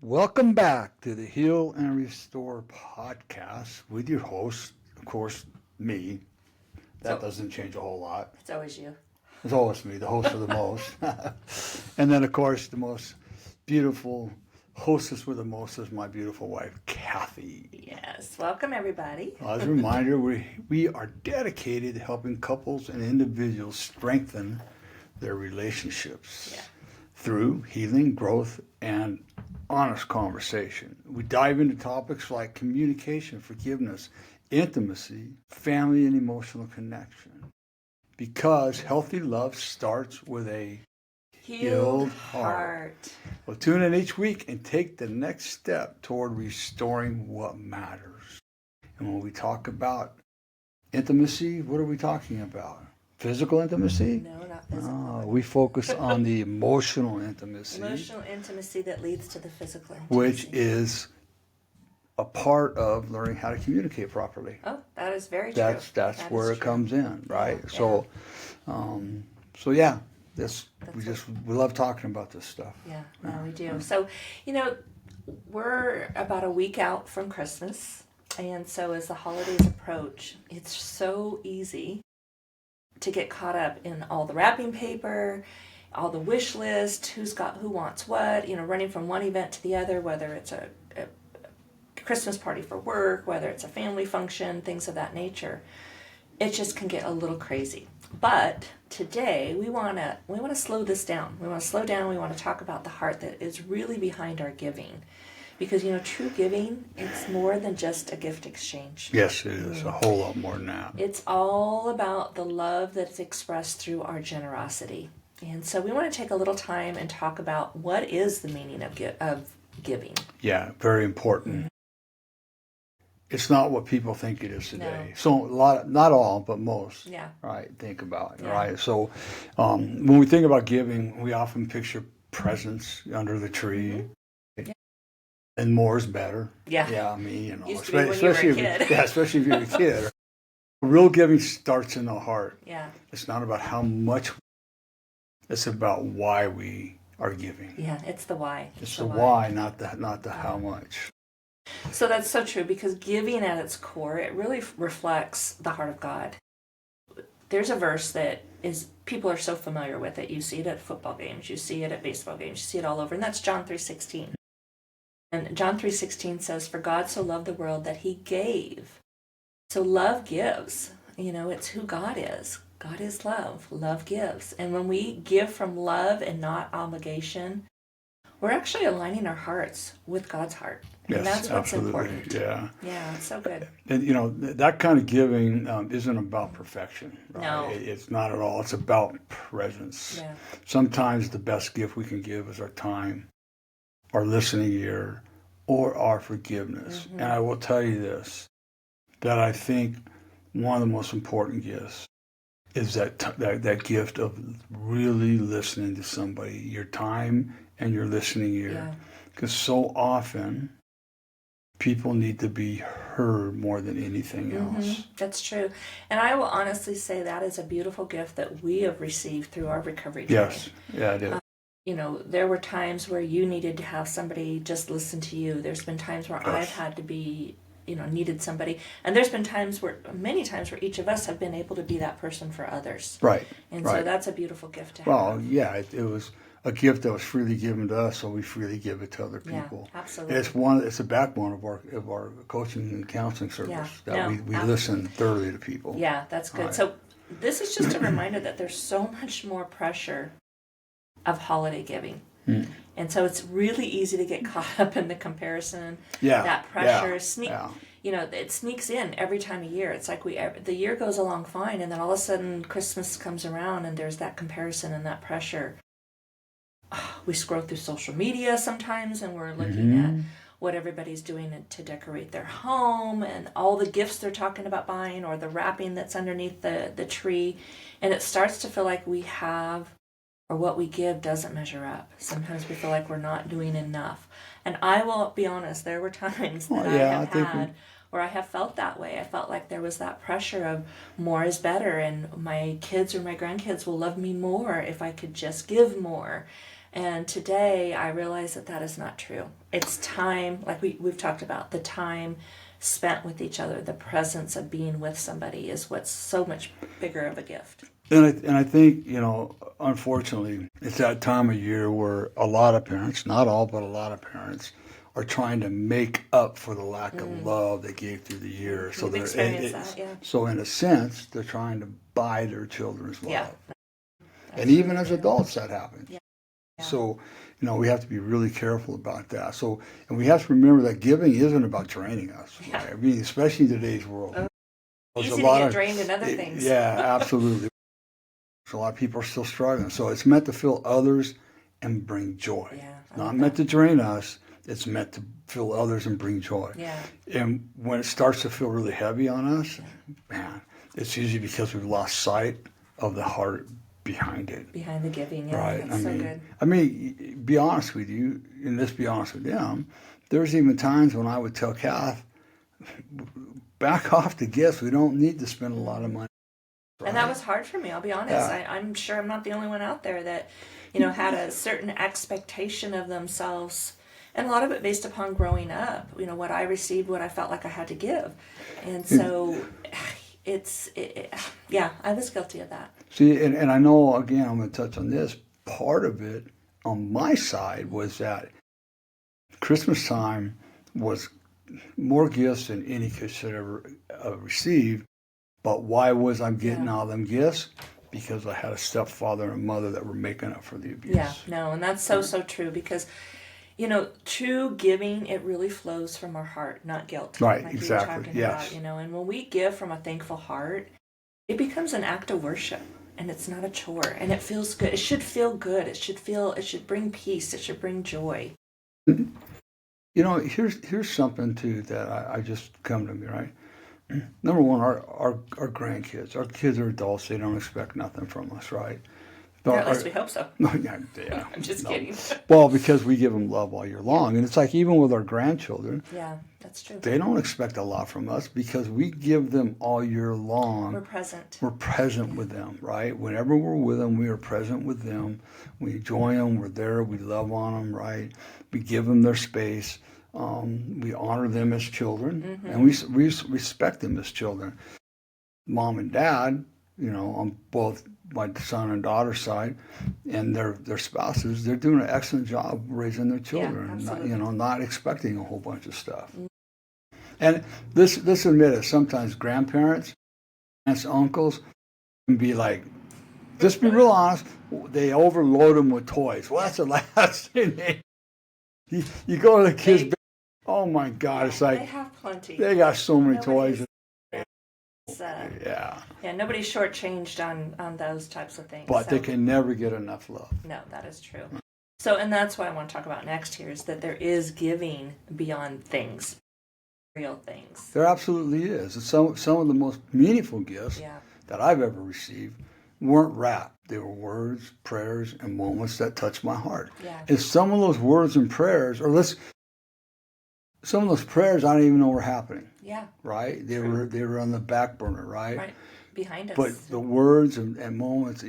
Welcome back to the Heal and Restore podcast with your host, of course, me. That doesn't change a whole lot. It's always you. It's always me, the host of the most. And then, of course, the most beautiful hostess with the most is my beautiful wife, Cathy. Yes. Welcome, everybody. As a reminder, we are dedicated to helping couples and individuals strengthen their relationships through healing, growth, and honest conversation. We dive into topics like communication, forgiveness, intimacy, family, and emotional connection. Because healthy love starts with a healed heart. Well, tune in each week and take the next step toward restoring what matters. And when we talk about intimacy, what are we talking about? Physical intimacy? No, not physical. We focus on the emotional intimacy. Emotional intimacy that leads to the physical intimacy. Which is a part of learning how to communicate properly. Oh, that is very true. That's where it comes in, right? Yeah. We love talking about this stuff. Yeah, no, we do. So, we're about a week out from Christmas, and so as the holidays approach, it's so easy to get caught up in all the wrapping paper, all the wish list, who wants what, running from one event to the other, whether it's a Christmas party for work, whether it's a family function, things of that nature. It just can get a little crazy. But today we want to slow this down. We want to slow down. We want to talk about the heart that is really behind our giving. Because, true giving, it's more than just a gift exchange. Yes, it is. A whole lot more than that. It's all about the love that's expressed through our generosity. And so we want to take a little time and talk about what is the meaning of giving. Yeah, very important. Mm-hmm. It's not what people think it is today. No. So not all, but most. Yeah. Right. Think about it. Yeah. Right. So when we think about giving, we often picture presents under the tree. Mm-hmm. And more is better. Yeah. Yeah, I mean, especially if you're a kid. Real giving starts in the heart. Yeah. It's not about how much. It's about why we are giving. Yeah, it's the why. It's the why, not the how much. So that's so true, because giving at its core, it really reflects the heart of God. There's a verse that people are so familiar with it. You see it at football games, you see it at baseball games, you see it all over, and that's John 3:16. And John 3:16 says, "For God so loved the world that he gave." So love gives. It's who God is. God is love. Love gives. And when we give from love and not obligation, we're actually aligning our hearts with God's heart. And yes, that's what's absolutely. important. Yeah. Yeah, it's so good. And, that kind of giving isn't about perfection. Right? No. It's not at all. It's about presence. Yeah. Sometimes the best gift we can give is our time, our listening ear, or our forgiveness. Mm-hmm. And I will tell you this, that I think one of the most important gifts is that gift of really listening to somebody, your time and your listening ear. Because so often people need to be heard more than anything else. Mm-hmm. That's true. And I will honestly say that is a beautiful gift that we have received through our recovery journey. Yes, yeah, it is. There were times where you needed to have somebody just listen to you. There's been times where I've had to be, needed somebody. And there's been many times where each of us have been able to be that person for others. Right. And right. So that's a beautiful gift to have. Well, yeah, it was a gift that was freely given to us, so we freely give it to other people. Yeah, absolutely. It's a backbone of our coaching and counseling service, we listen thoroughly to people. Yeah, that's good. Right. So this is just a reminder that there's so much more pressure of holiday giving. And so it's really easy to get caught up in the comparison. Yeah. That pressure it sneaks in every time of year. It's like the year goes along fine, and then all of a sudden Christmas comes around and there's that comparison and that pressure. We scroll through social media sometimes and we're looking at what everybody's doing to decorate their home and all the gifts they're talking about buying or the wrapping that's underneath the tree. And it starts to feel like we have, or what we give doesn't measure up. Sometimes we feel like we're not doing enough. And I will be honest, there were times that I have had where I have felt that way. I felt like there was that pressure of more is better, and my kids or my grandkids will love me more if I could just give more. And today I realize that that is not true. It's time, like we've talked about, the time spent with each other, the presence of being with somebody is what's so much bigger of a gift. And I think, unfortunately, it's that time of year where a lot of parents, not all, but a lot of parents, are trying to make up for the lack of love they gave through the year. So We've experienced that, yeah. So in a sense, they're trying to buy their children's love. Yeah. And even as adults, that happens. Yeah. Yeah. So, we have to be really careful about that. So, and we have to remember that giving isn't about draining us. Yeah. Right? I mean, especially in today's world. Easy to get drained in other things. Yeah, absolutely. So a lot of people are still struggling. So it's meant to fill others and bring joy. Yeah, Not meant to drain us. It's meant to fill others and bring joy. Yeah. And when it starts to feel really heavy on us, man, it's usually because we've lost sight of the heart behind it. Behind the giving, yeah. Right. That's so good. I mean, be honest with you, and let's be honest with them. There's even times when I would tell Cathy, back off the gifts. We don't need to spend a lot of money. Right? And that was hard for me, I'll be honest. Yeah. I'm sure I'm not the only one out there that, had a certain expectation of themselves. And a lot of it based upon growing up, what I received, what I felt like I had to give. And so I was guilty of that. See, and I know, again, I'm going to touch on this. Part of it on my side was that Christmas time was more gifts than any kid should ever receive. But why was I getting all them gifts? Because I had a stepfather and a mother that were making up for the abuse. Yeah, no, and that's so true because, true giving, it really flows from our heart, not guilt. Right, like exactly, you were talking yes. about, and when we give from a thankful heart, it becomes an act of worship. And it's not a chore, and it feels good. It should feel good. It should bring peace. It should bring joy. Here's something too that I just come to me, right? Number one, our grandkids, our kids are adults. They don't expect nothing from us, right? Or at least we hope so. Yeah, I'm just kidding. Well, because we give them love all year long. And it's like even with our grandchildren. Yeah, that's true. They don't expect a lot from us because we give them all year long. We're present. We're present with them, right? Whenever we're with them, we are present with them. We enjoy them. We're there. We love on them, right? We give them their space. We honor them as children. And we respect them as children. Mom and dad, on both my son and daughter's side, and their spouses, they're doing an excellent job raising their children. Yeah, not expecting a whole bunch of stuff. And let's admit it. Sometimes grandparents, aunts, uncles, can be like, just be real honest. They overload them with toys. Well, that's the last thing. You go to the kids' oh my God! It's like they have plenty. They got so many toys. Yeah, nobody's shortchanged on those types of things. But they can never get enough love. No, that is true. So, and that's what I want to talk about next here is that there is giving beyond things, real things. There absolutely is. And some of the most meaningful gifts that I've ever received weren't wrapped. They were words, prayers, and moments that touched my heart. Yeah. And some of those words and prayers, some of those prayers I don't even know were happening. Yeah. Right? They were on the back burner, right? Right. Behind us. But the words and moments,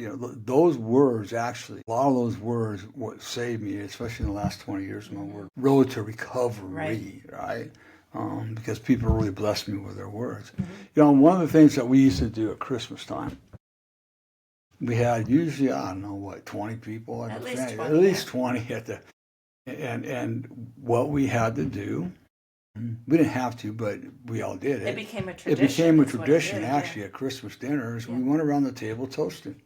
those words actually, a lot of those words what saved me, especially in the last 20 years of my work, road to recovery, right? Because people really blessed me with their words. One of the things that we used to do at Christmas time, we had usually, 20 people at the family. At least 20 at the, and what we had to do, we didn't have to, but we all did it. It became a tradition. It became a tradition, actually, at Christmas dinners. We went around the table toasting,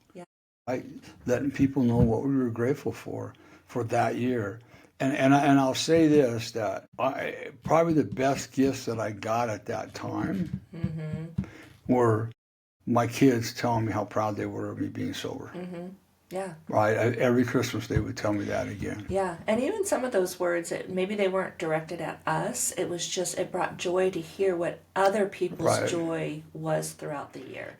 right? Letting people know what we were grateful for that year. And I'll say this, that probably the best gifts that I got at that time were my kids telling me how proud they were of me being sober. Yeah. Right. Every Christmas they would tell me that again. Yeah. And even some of those words, maybe they weren't directed at us. It was just, it brought joy to hear what other people's joy was throughout the year.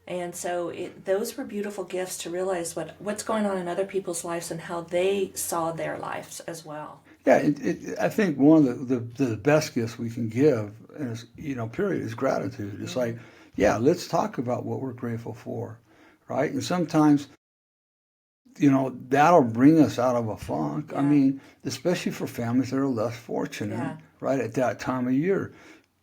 And so those were beautiful gifts to realize what's going on in other people's lives and how they saw their lives as well. Yeah. I think one of the best gifts we can give is, period, is gratitude. It's like, let's talk about what we're grateful for. Right. And sometimes that'll bring us out of a funk. I Yeah. mean, especially for families that are less fortunate, Yeah. right, at that time of year.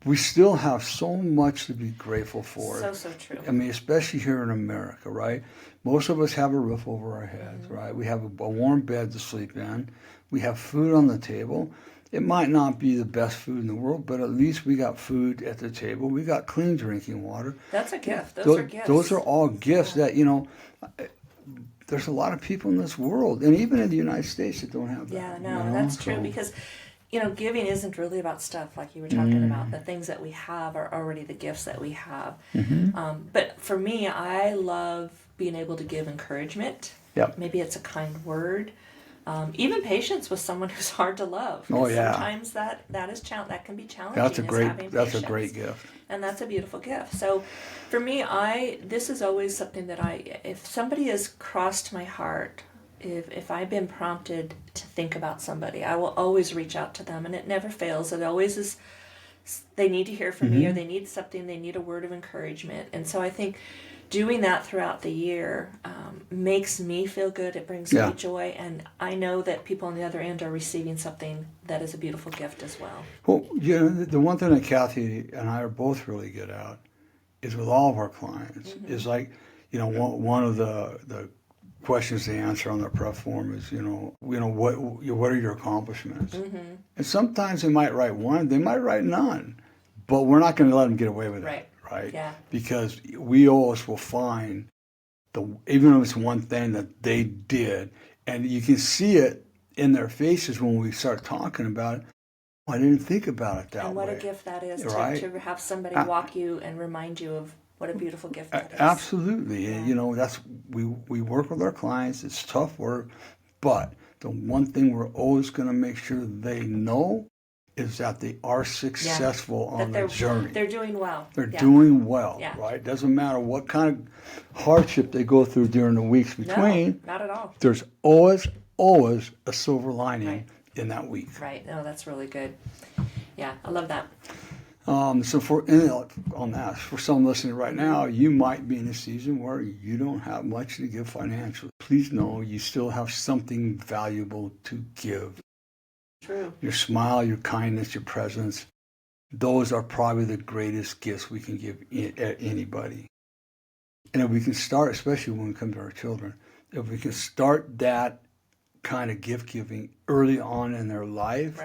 We still have so much to be grateful for. So true. I mean, especially here in America, right? Most of us have a roof over our heads, right? We have a warm bed to sleep in. We have food on the table. It might not be the best food in the world, but at least we got food at the table. We got clean drinking water. That's a gift. Those are gifts. Those are all gifts that, there's a lot of people in this world, and even in the United States, that don't have that. Yeah, no, that's true, because giving isn't really about stuff like you were talking about. The things that we have are already the gifts that we have. But for me, I love being able to give encouragement. Yep. Maybe it's a kind word. Even patience with someone who's hard to love. Oh, yeah. Sometimes that can be challenging. That's a great gift. And that's a beautiful gift. So for me, this is always something that if somebody has crossed my heart, if I've been prompted to think about somebody, I will always reach out to them, and it never fails. It always is, they need to hear from me, or they need something, they need a word of encouragement. And so I think doing that throughout the year makes me feel good. It brings me joy, and I know that people on the other end are receiving something that is a beautiful gift as well. Well, the one thing that Cathy and I are both really good at is with all of our clients is like, one of the questions they answer on their prep form is, what are your accomplishments? And sometimes they might write one, they might write none, but we're not going to let them get away with it. Right? Yeah. Because we always will find even if it's one thing that they did, and you can see it in their faces when we start talking about it. I didn't think about it that way. And what a gift that is, right? to have somebody walk you and remind you of what a beautiful gift that is. Absolutely. Yeah. And that's we work with our clients. It's tough work, but the one thing we're always going to make sure they know is that they are successful on their journey. They're doing well. They're doing well, right? Doesn't matter what kind of hardship they go through during the weeks between. No, not at all. There's always a silver lining in that week. Right. No, that's really good. Yeah, I love that. So for some listening right now, you might be in a season where you don't have much to give financially. Please know you still have something valuable to give. True. Your smile, your kindness, your presence, those are probably the greatest gifts we can give anybody. And if we can start, especially when we come to our children, if we can start that kind of gift giving early on in their life,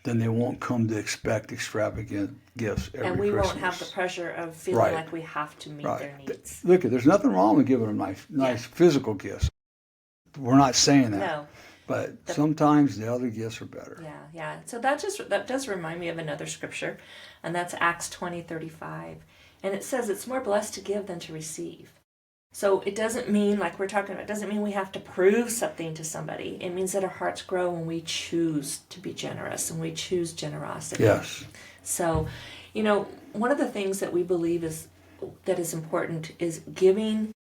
then they won't come to expect extravagant gifts every Christmas. And we won't have the pressure of feeling like we have to meet their needs. Look, there's nothing wrong with giving them nice physical gifts. We're not saying that. No. But sometimes the other gifts are better. Yeah. So that does remind me of another scripture, and that's Acts 20:35. And it says it's more blessed to give than to receive. So it doesn't mean, like we're talking about, it doesn't mean we have to prove something to somebody. It means that our hearts grow when we choose to be generous and we choose generosity. Yes. So, one of the things that we believe is important is giving.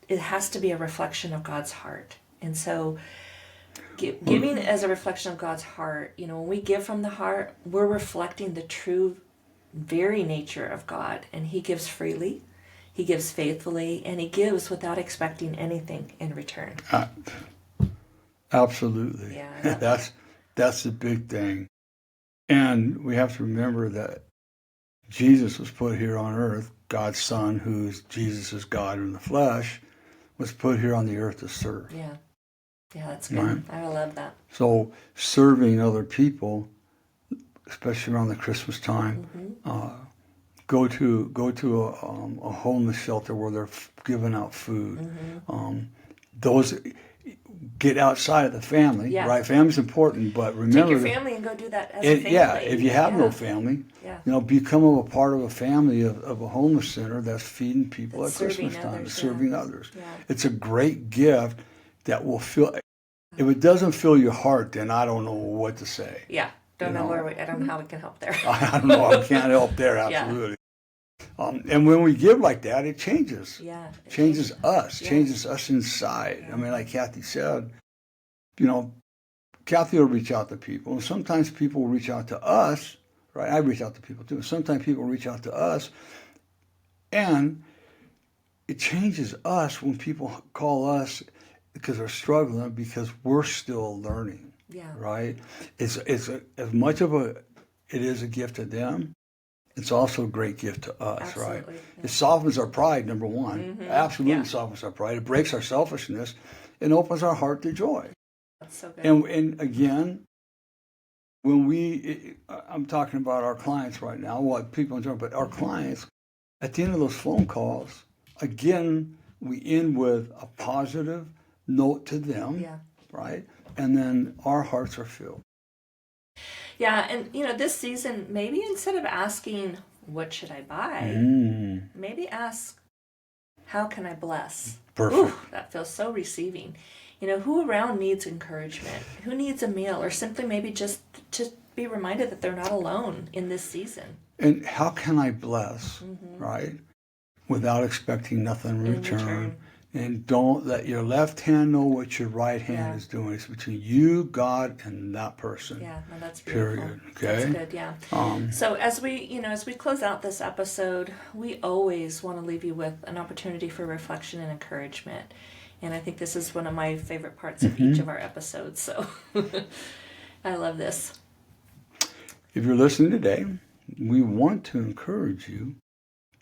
It has to be a reflection of God's heart. And so giving as a reflection of God's heart, when we give from the heart, we're reflecting the true, very nature of God. And He gives freely, He gives faithfully, and He gives without expecting anything in return. Absolutely. Yeah. That's the big thing. And we have to remember that Jesus was put here on earth, God's Son, who's Jesus is God in the flesh, was put here on the earth to serve. Yeah. Yeah, that's good. Right? I love that. So serving other people, especially around the Christmas time, go to a homeless shelter where they're giving out food. Those get outside of the family, right? Family's important, but remember, take your family and go do that as a family. Yeah, if you have no family, become a part of a family of a homeless center that's feeding people at Christmas time, serving others. Yeah. It's a great gift that will fill. If it doesn't fill your heart, then I don't know what to say. Yeah, I don't know how we can help there. I don't know. I can't help there. Absolutely. And when we give like that, it changes. Yeah. It changes us. Changes us inside. I mean, like Cathy said, Cathy will reach out to people. And sometimes people will reach out to us, right? I reach out to people too. Sometimes people reach out to us. And it changes us when people call us because they're struggling because we're still learning. Yeah. Right? It's as much of it is a gift to them, it's also a great gift to us, Absolutely. right? Yeah. It softens our pride, number one. Absolutely Yeah. softens our pride. It breaks our selfishness and opens our heart to joy. That's so good. And again, when I'm talking about our clients right now, what people enjoy, but our clients, at the end of those phone calls, again, we end with a positive note to them, Yeah. right? And then our hearts are filled. Yeah, and this season, maybe instead of asking, what should I buy? Maybe ask, how can I bless? Perfect. Ooh, that feels so receiving. Who around needs encouragement? Who needs a meal? Or simply maybe just to be reminded that they're not alone in this season. And how can I bless, right? Without expecting nothing in return. And don't let your left hand know what your right hand is doing. It's between you, God, and that person. Yeah, no, that's beautiful. Period. Okay. That's good. Yeah. So as we close out this episode, we always want to leave you with an opportunity for reflection and encouragement. And I think this is one of my favorite parts of each of our episodes. So I love this. If you're listening today, we want to encourage you.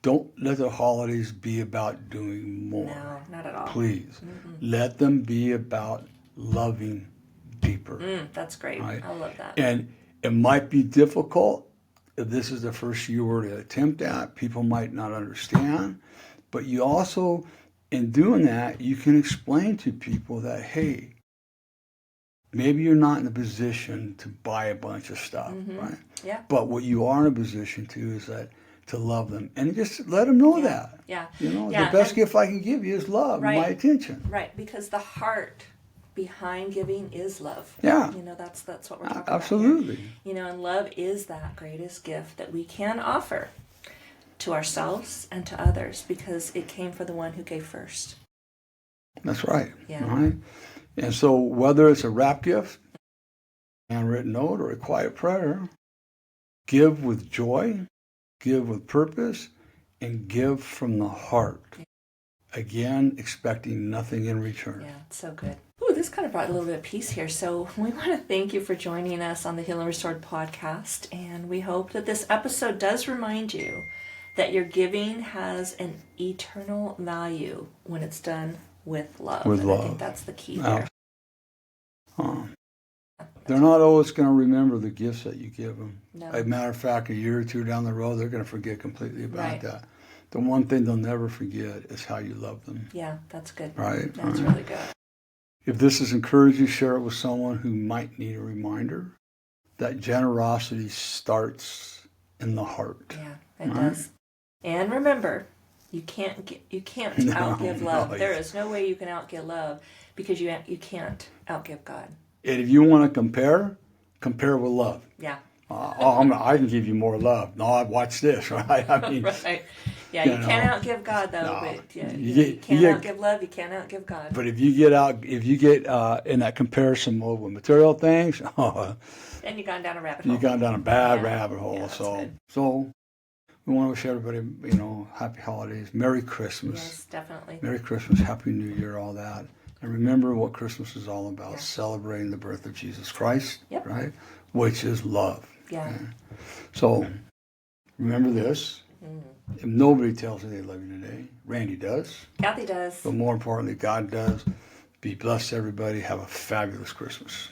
Don't let the holidays be about doing more. No, not at all. Please. Let them be about loving deeper. That's great. Right? I love that. And it might be difficult if this is the first you were to attempt at. People might not understand. But you also, in doing that, you can explain to people that, hey, maybe you're not in a position to buy a bunch of stuff, right? Yeah. But what you are in a position to is that to love them. And just let them know that. Yeah. The best gift I can give you is love, Right. my attention. Right, because the heart behind giving is love. Yeah. That's what we're talking Absolutely. about here. And love is that greatest gift that we can offer to ourselves and to others because it came from the one who gave first. That's right. Yeah. Right? And so whether it's a wrap gift, a handwritten note, or a quiet prayer, give with joy, give with purpose, and give from the heart. Again, expecting nothing in return. Yeah, it's so good. Ooh, this kind of brought a little bit of peace here. So we want to thank you for joining us on the Heal and Restored podcast. And we hope that this episode does remind you that your giving has an eternal value when it's done with love. I think that's the key there. They're not always going to remember the gifts that you give them. No. As a matter of fact, a year or two down the road, they're going to forget completely about Right. that. The one thing they'll never forget is how you love them. Yeah, that's good. Right? That's really good. If this has encouraged you, share it with someone who might need a reminder that generosity starts in the heart. Yeah, it does. And remember, you can't outgive love. There is no way you can outgive love because you can't outgive God. And if you want to compare with love. Yeah. I can give you more love. No, watch this, right? I mean, right. Yeah, you can't outgive God though. No. But You can't outgive love. You can't outgive God. But if you get in that comparison mode with material things, then you've gone down a rabbit hole. you've gone down a bad rabbit hole. Yeah, so we want to wish everybody, happy holidays, Merry Christmas. Yes, definitely. Merry Christmas, Happy New Year, all that. And remember what Christmas is all about, celebrating the birth of Jesus Christ, right? Which is love. Yeah. Okay? So remember this. If nobody tells you they love you today, Randy does. Cathy does. But more importantly, God does. Be blessed, everybody. Have a fabulous Christmas.